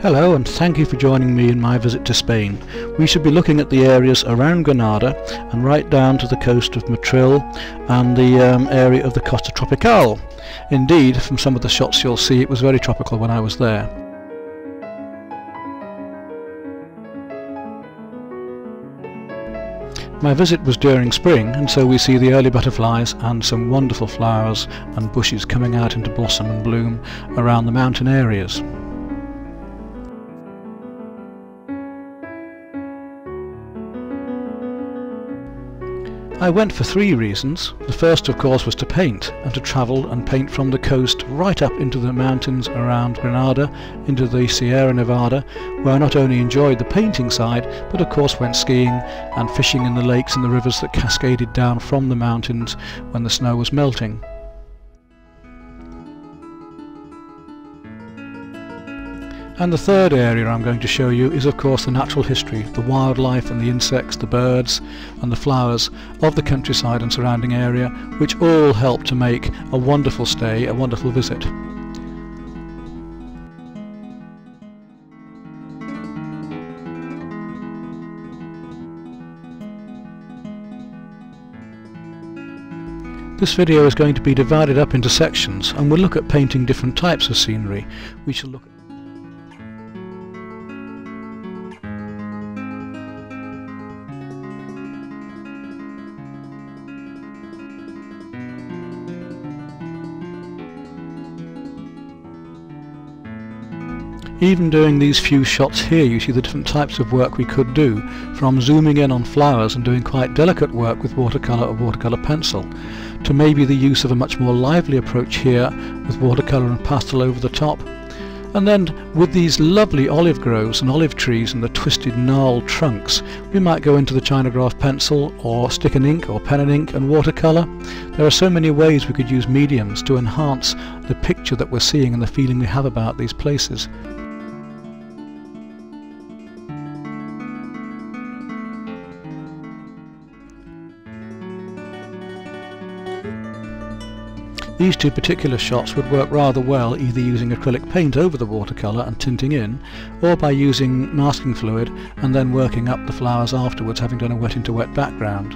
Hello and thank you for joining me in my visit to Spain. We should be looking at the areas around Granada and right down to the coast of Motril and the area of the Costa Tropical. Indeed, from some of the shots you'll see, it was very tropical when I was there. My visit was during spring, and so we see the early butterflies and some wonderful flowers and bushes coming out into blossom and bloom around the mountain areas. I went for three reasons. The first, of course, was to paint, and to travel and paint from the coast right up into the mountains around Granada, into the Sierra Nevada, where I not only enjoyed the painting side, but of course went skiing and fishing in the lakes and the rivers that cascaded down from the mountains when the snow was melting. And the third area I'm going to show you is of course the natural history, the wildlife and the insects, the birds and the flowers of the countryside and surrounding area, which all help to make a wonderful stay, a wonderful visit. This video is going to be divided up into sections, and we'll look at painting different types of scenery. We shall look at Even doing these few shots here, you see the different types of work we could do, from zooming in on flowers and doing quite delicate work with watercolour or watercolour pencil, to maybe the use of a much more lively approach here with watercolour and pastel over the top. And then with these lovely olive groves and olive trees and the twisted gnarled trunks, we might go into the Chinograph pencil or stick and ink or pen and ink and watercolour. There are so many ways we could use mediums to enhance the picture that we're seeing and the feeling we have about these places. These two particular shots would work rather well either using acrylic paint over the watercolour and tinting in, or by using masking fluid and then working up the flowers afterwards, having done a wet into wet background.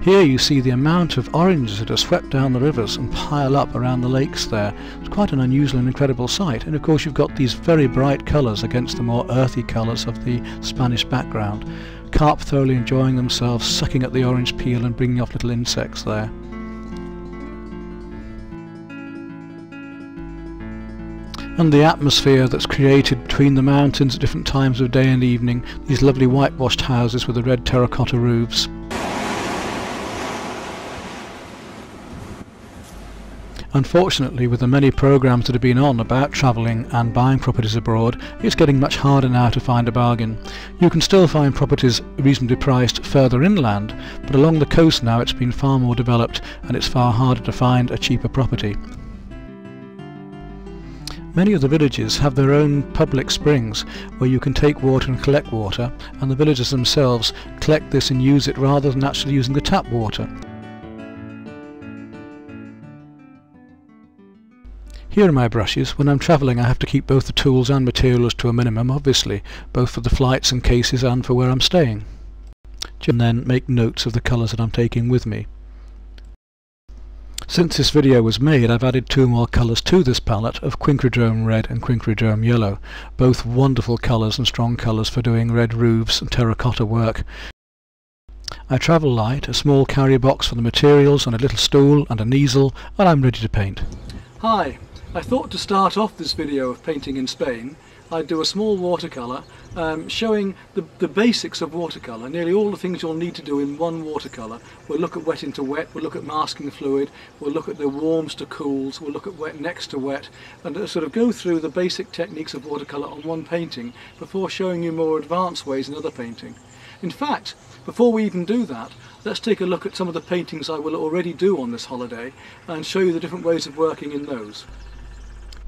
Here you see the amount of oranges that are swept down the rivers and pile up around the lakes there. It's quite an unusual and incredible sight, and of course you've got these very bright colours against the more earthy colours of the Spanish background. Carp thoroughly enjoying themselves, sucking at the orange peel and bringing off little insects there. And the atmosphere that's created between the mountains at different times of day and evening, these lovely whitewashed houses with the red terracotta roofs. Unfortunately, with the many programs that have been on about travelling and buying properties abroad, it's getting much harder now to find a bargain. You can still find properties reasonably priced further inland, but along the coast now it's been far more developed and it's far harder to find a cheaper property. Many of the villages have their own public springs where you can take water and collect water, and the villagers themselves collect this and use it rather than actually using the tap water. Here are my brushes. When I'm travelling I have to keep both the tools and materials to a minimum, obviously, both for the flights and cases and for where I'm staying. And then make notes of the colours that I'm taking with me. Since this video was made, I've added two more colours to this palette of Quincridrome Red and Quincridrome Yellow, both wonderful colours and strong colours for doing red roofs and terracotta work. I travel light, a small carrier box for the materials and a little stool and an easel, and I'm ready to paint. Hi, I thought to start off this video of painting in Spain I'd do a small watercolour showing the basics of watercolour, nearly all the things you'll need to do in one watercolour. We'll look at wet into wet, we'll look at masking fluid, we'll look at the warms to cools, we'll look at wet next to wet, and sort of go through the basic techniques of watercolour on one painting before showing you more advanced ways in other painting. In fact, before we even do that, let's take a look at some of the paintings I will already do on this holiday and show you the different ways of working in those.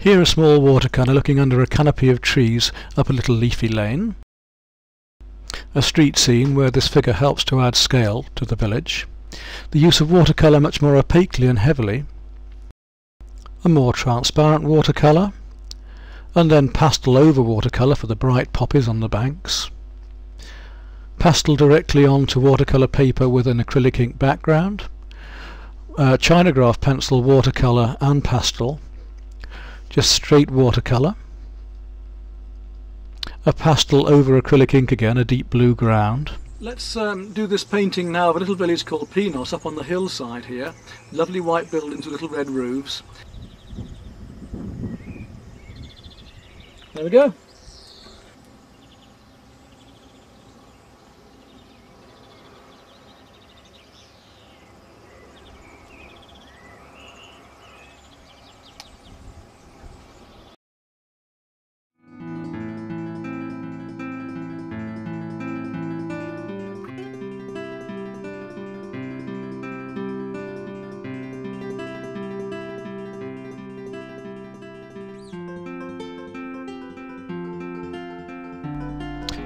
Here a small watercolour looking under a canopy of trees up a little leafy lane. A street scene where this figure helps to add scale to the village. The use of watercolour much more opaquely and heavily. A more transparent watercolour. And then pastel over watercolour for the bright poppies on the banks. Pastel directly onto watercolour paper with an acrylic ink background. Chinograph pencil, watercolour and pastel. Just straight watercolour. A pastel over acrylic ink again, a deep blue ground. Let's do this painting now of a little village called Pinos up on the hillside here. Lovely white buildings with little red roofs. There we go.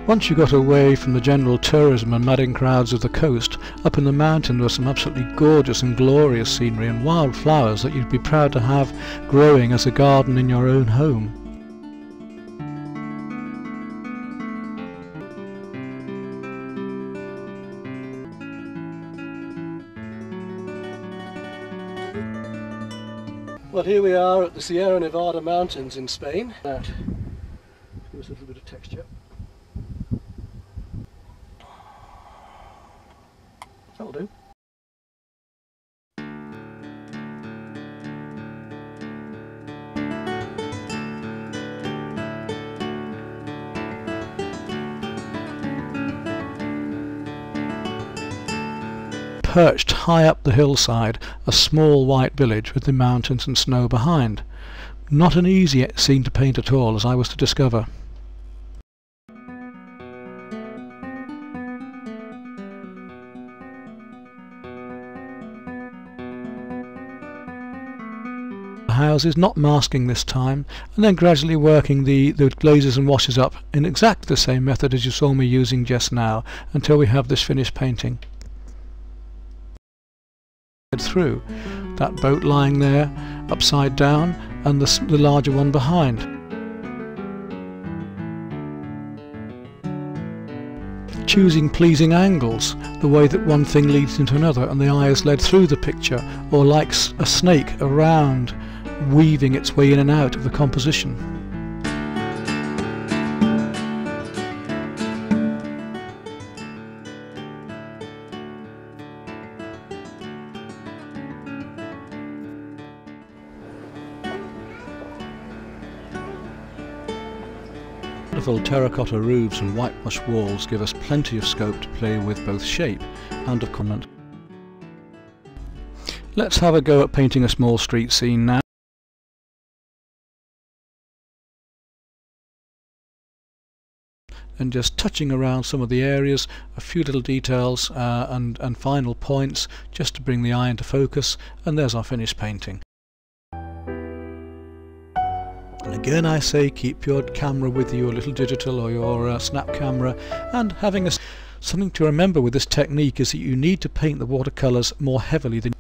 Once you got away from the general tourism and madding crowds of the coast, up in the mountain there was some absolutely gorgeous and glorious scenery and wild flowers that you'd be proud to have growing as a garden in your own home. Well, here we are at the Sierra Nevada mountains in Spain. That gives us a little bit of texture. That'll do. Perched high up the hillside, a small white village with the mountains and snow behind. Not an easy scene to paint at all, as I was to discover. Houses, not masking this time, and then gradually working the glazes and washes up in exactly the same method as you saw me using just now, until we have this finished painting. Through that boat lying there upside down and the larger one behind. Choosing pleasing angles, the way that one thing leads into another and the eye is led through the picture, or like a snake around, weaving its way in and out of the composition. Wonderful terracotta roofs and whitewash walls give us plenty of scope to play with both shape and of comment. Let's have a go at painting a small street scene now. And just touching around some of the areas, a few little details and final points just to bring the eye into focus, and there's our finished painting. And again I say, keep your camera with you, your little digital or your snap camera, and having something to remember with this technique is that you need to paint the watercolours more heavily than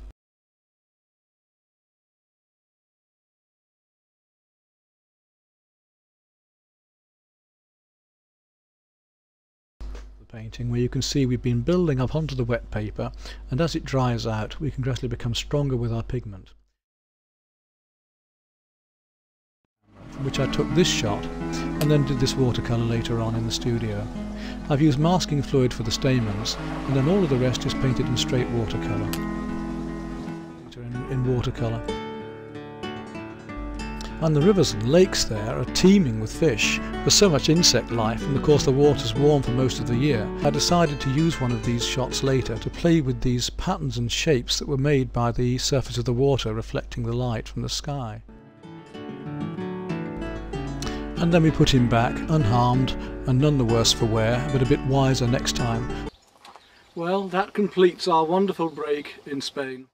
painting, where you can see we've been building up onto the wet paper, and as it dries out we can gradually become stronger with our pigment. From which I took this shot and then did this watercolour later on in the studio. I've used masking fluid for the stamens, and then all of the rest is painted in straight watercolour. In watercolour. And the rivers and lakes there are teeming with fish. There's so much insect life, and of course the water's warm for most of the year. I decided to use one of these shots later to play with these patterns and shapes that were made by the surface of the water reflecting the light from the sky. And then we put him back, unharmed and none the worse for wear, but a bit wiser next time. Well, that completes our wonderful break in Spain.